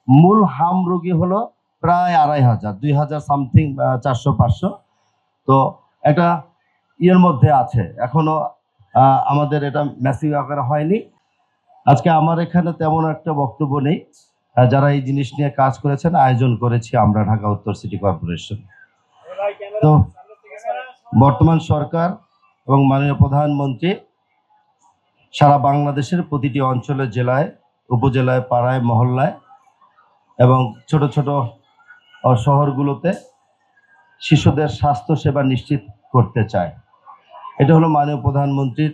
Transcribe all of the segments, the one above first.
মূল হাম রোগী হলো প্রায় ২,৫০০, ২,০০০ সামথিং, ৪০০-৫০০। তো একটা ইয়ের মধ্যে আছে এখনো, আমাদের এটা ম্যাসিভ আকারে হয়নি। আজকে আমার এখানে তেমন একটা বক্তব্য নেই। যারা এই জিনিস নিয়ে কাজ করেছেন, আয়োজন করেছি আমরা ঢাকা উত্তর সিটি কর্পোরেশন। তো বর্তমান সরকার এবং মাননীয় প্রধানমন্ত্রী সারা বাংলাদেশের প্রতিটি অঞ্চলে, জেলায়, উপজেলায়, পাড়ায়, মহল্লায় এবং ছোট ছোট শহরগুলোতে শিশুদের স্বাস্থ্য সেবা নিশ্চিত করতে চায়। এটা হলো মাননীয় প্রধানমন্ত্রীর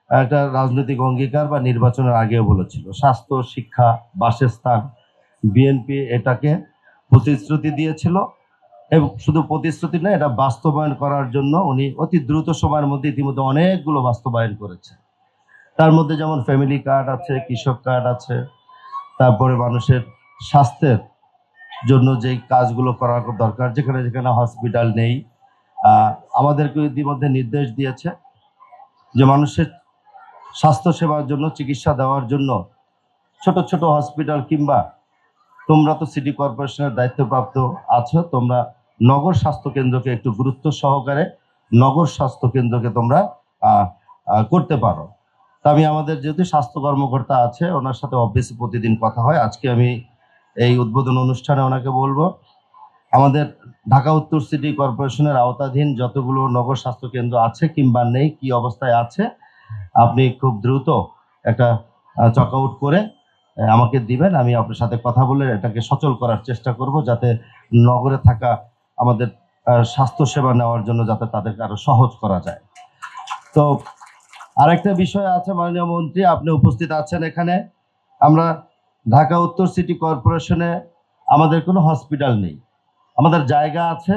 একটা রাজনৈতিক অঙ্গীকার, বা নির্বাচনের আগেও বলেছিল। স্বাস্থ্য, শিক্ষা, বাসস্থান, বিএনপি এটাকে প্রতিশ্রুতি দিয়েছিল, এবং শুধু প্রতিশ্রুতি নয়, এটা বাস্তবায়ন করার জন্য উনি অতি দ্রুত সময়ের মধ্যে ইতিমধ্যে অনেকগুলো বাস্তবায়ন করেছে। তার মধ্যে যেমন ফ্যামিলি কার্ড আছে, কৃষক কার্ড আছে, তারপরে মানুষের স্বাস্থ্যের জন্য যে কাজগুলো করা দরকার, যেখানে যেখানে হসপিটাল নেই, আমাদেরকে ইতিমধ্যে নির্দেশ দিয়েছে যে মানুষের স্বাস্থ্য সেবার জন্য, চিকিৎসা দেওয়ার জন্য ছোট ছোট হসপিটাল, কিংবা তোমরা তো সিটি কর্পোরেশনের দায়িত্বপ্রাপ্ত আছো, তোমরা নগর স্বাস্থ্য কেন্দ্রকে একটু গুরুত্ব সহকারে নগর স্বাস্থ্য কেন্দ্রকে তোমরা করতে পারো। তা আমি আমাদের যেহেতু স্বাস্থ্য কর্মকর্তা আছে, ওনার সাথে অবভিয়াসলি প্রতিদিন কথা হয়। আজকে আমি এই উদ্বোধন অনুষ্ঠানে ওনাকে বলবো আমাদের ঢাকা উত্তর সিটি কর্পোরেশনের আওতাধীন যতগুলো নগর স্বাস্থ্য কেন্দ্র আছে কিংবা নেই, কি অবস্থায় আছে, আপনি খুব দ্রুত একটা চক আউট করে আমাকে দিবেন। আমি আপনার সাথে কথা বলে এটাকে সচল করার চেষ্টা করব, যাতে নগরে থাকা আমাদের স্বাস্থ্য সেবা নেওয়ার জন্য যাতে তাদেরকে আরো সহজ করা যায়। তো আরেকটা বিষয় আছে, মাননীয় মন্ত্রী আপনি উপস্থিত আছেন এখানে। আমরা ঢাকা উত্তর সিটি কর্পোরেশনে আমাদের কোনো হসপিটাল নেই। আমাদের জায়গা আছে,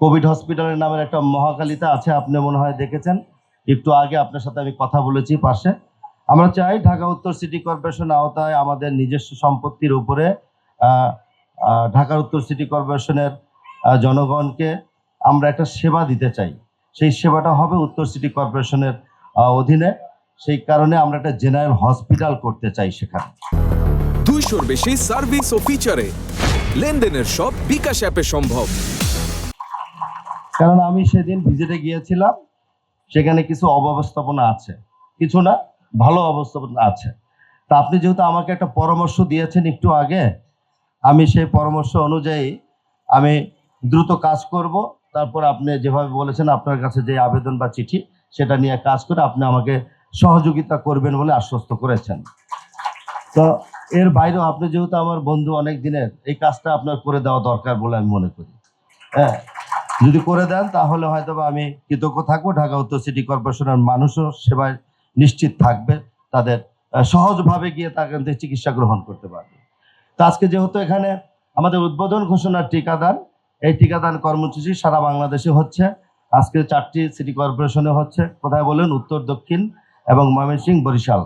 কোভিড হসপিটালের নামের একটা মহাকালীতে আছে, আপনি মনে হয় দেখেছেন, একটু আগে আপনার সাথে আমি কথা বলেছি পাশে। আমরা চাই ঢাকা উত্তর সিটি কর্পোরেশন আওতায় আমাদের নিজস্ব সম্পত্তির উপরে ঢাকা উত্তর সিটি কর্পোরেশনের জনগণকে আমরা একটা সেবা দিতে চাই। সেই সেবাটা হবে উত্তর সিটি কর্পোরেশনের অধীনে। সেই কারণে আমরা একটা জেনারেল হসপিটাল করতে চাই সেখানে। 200-র বেশি সার্ভিস ও ফিচারে লেনদেনের সব বিকাশ অ্যাপে সম্ভব। কারণ আমি সেদিন ভিজিটে গিয়েছিলাম, সেখানে কিছু অব্যবস্থাপনা আছে, কিছু না, ভালো অবস্থাপনা আছে। তা আপনি যেহেতু আমাকে একটা পরামর্শ দিয়েছেন একটু আগে, আমি সেই পরামর্শ অনুযায়ী আমি দ্রুত কাজ করব। তারপর আপনি যেভাবে বলেছেন আপনার কাছে যে আবেদন বা চিঠি, সেটা নিয়ে কাজ করে আপনি আমাকে সহযোগিতা করবেন বলে আশ্বস্ত করেছেন। তো এর বাইরেও আপনি যেহেতু আমার বন্ধু অনেক দিনের, এই কাজটা আপনার করে দেওয়া দরকার বলে আমি মনে করি। হ্যাঁ, যদি করে দেন তাহলে হয়তো আমি কৃতজ্ঞ থাকবো। ঢাকা উত্তর সিটি কর্পোরেশনের মানুষও সেবায় নিশ্চিত থাকবে, তাদের সহজভাবে গিয়ে তাদের চিকিৎসা গ্রহণ করতে পারবে। তো আজকে যেহেতু এখানে আমাদের উদ্বোধন ঘোষণার টিকাদান, এই টিকাদান কর্মসূচি সারা বাংলাদেশে হচ্ছে। আজকে 4টি সিটি কর্পোরেশনে হচ্ছে। কোথায় বলেন? উত্তর, দক্ষিণ এবং ময়মনসিংহ, বরিশাল।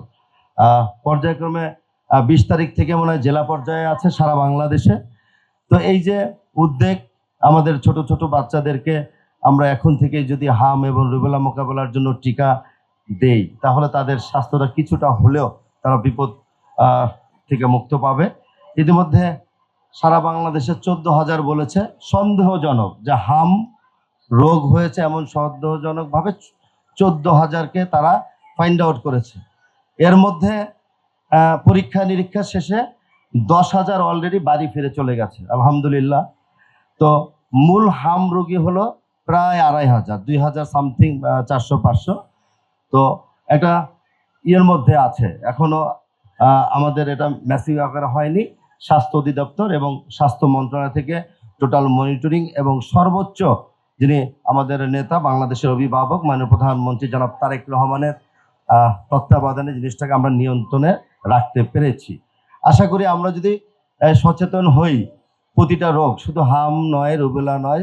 পর্যায়ক্রমে 20 তারিখ থেকে মনে হয় জেলা পর্যায়ে আছে সারা বাংলাদেশে। তো এই যে উদ্যোগ, আমাদের ছোট ছোট বাচ্চাদেরকে আমরা এখন থেকে যদি হাম এবং রুবেলা মোকাবেলার জন্য টিকা দেই, তাহলে তাদের স্বাস্থ্যটা কিছুটা হলেও তারা বিপদ থেকে মুক্ত পাবে। ইতিমধ্যে সারা বাংলাদেশে 14,000 বলেছে সন্দেহজনক যে হাম রোগ হয়েছে, এমন সন্দেহজনকভাবে 14,000কে তারা ফাইন্ড আউট করেছে। এর মধ্যে পরীক্ষা নিরীক্ষা শেষে 10,000 অলরেডি বাড়ি ফিরে চলে গেছে, আলহামদুলিল্লাহ। তো মূল হাম রোগী হলো প্রায় 2,500, 2,000 সামথিং, 400-500। তো একটা ইয়ের মধ্যে আছে এখনো, আমাদের এটা ম্যাসিভ আকারে হয়নি। স্বাস্থ্য অধিদপ্তর এবং স্বাস্থ্য মন্ত্রণালয় থেকে টোটাল মনিটরিং এবং সর্বোচ্চ যিনি আমাদের নেতা, বাংলাদেশের অভিভাবক মাননীয় প্রধানমন্ত্রী জনাব তারেক রহমানের তত্ত্বাবধানে জিনিসটাকে আমরা নিয়ন্ত্রণে রাখতে পেরেছি। আশা করি আমরা যদি সচেতন হই, প্রতিটা রোগ, শুধু হাম নয়, রুবেলা নয়,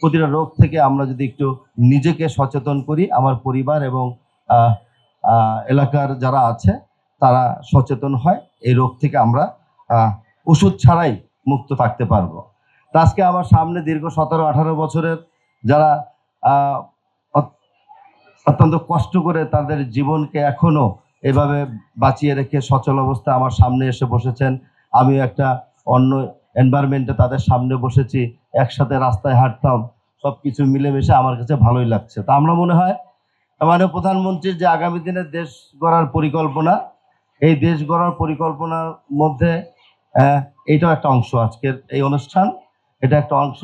প্রতিটা রোগ থেকে আমরা যদি একটু নিজেকে সচেতন করি, আমার পরিবার এবং এলাকার যারা আছে তারা সচেতন হয়, এই রোগ থেকে আমরা ওষুধ ছাড়াই মুক্ত থাকতে পারবো। তো আজকে আমার সামনে দীর্ঘ 17-18 বছরের যারা অত্যন্ত কষ্ট করে তাদের জীবনকে এখনো এভাবে বাঁচিয়ে রেখে সচল অবস্থায় আমার সামনে এসে বসেছেন, আমিও একটা অন্য এনভায়রনমেন্টে তাদের সামনে বসেছি, একসাথে রাস্তায় হাঁটতাম, সব কিছু মিলেমিশে আমার কাছে ভালোই লাগছে। তা আমরা মনে হয় মাননীয় প্রধানমন্ত্রীর যে আগামী দিনে দেশ গড়ার পরিকল্পনা, এই দেশ গড়ার পরিকল্পনার মধ্যে এইটাও একটা অংশ, আজকের এই অনুষ্ঠান এটা একটা অংশ।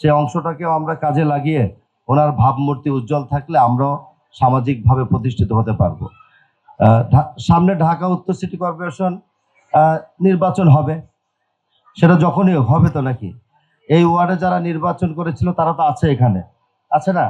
সেই অংশটাকেও আমরা কাজে লাগিয়ে ওনার ভাবমূর্তি উজ্জ্বল থাকলে আমরাও সামাজিকভাবে প্রতিষ্ঠিত হতে পারবো। সামনে ঢাকা উত্তর সিটি কর্পোরেশন নির্বাচন হবে, সেটা যখনই হবে তো নাকি, এই ওয়ার্ডে যারা নির্বাচন করেছিল তারা তো আছে, এখানে আছে না?